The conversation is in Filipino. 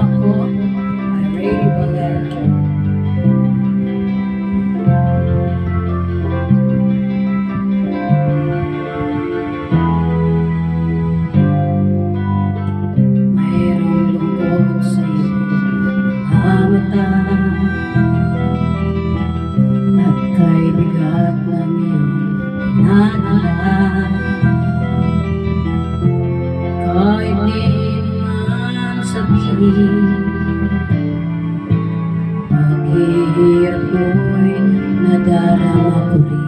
Ako ay Ray Valera. Mayroong lungkot sa iyong mga mata at kay bigat ng iyong pinadala. Kahit di man sabihin, paghihirap mo'y nadarama ko rin.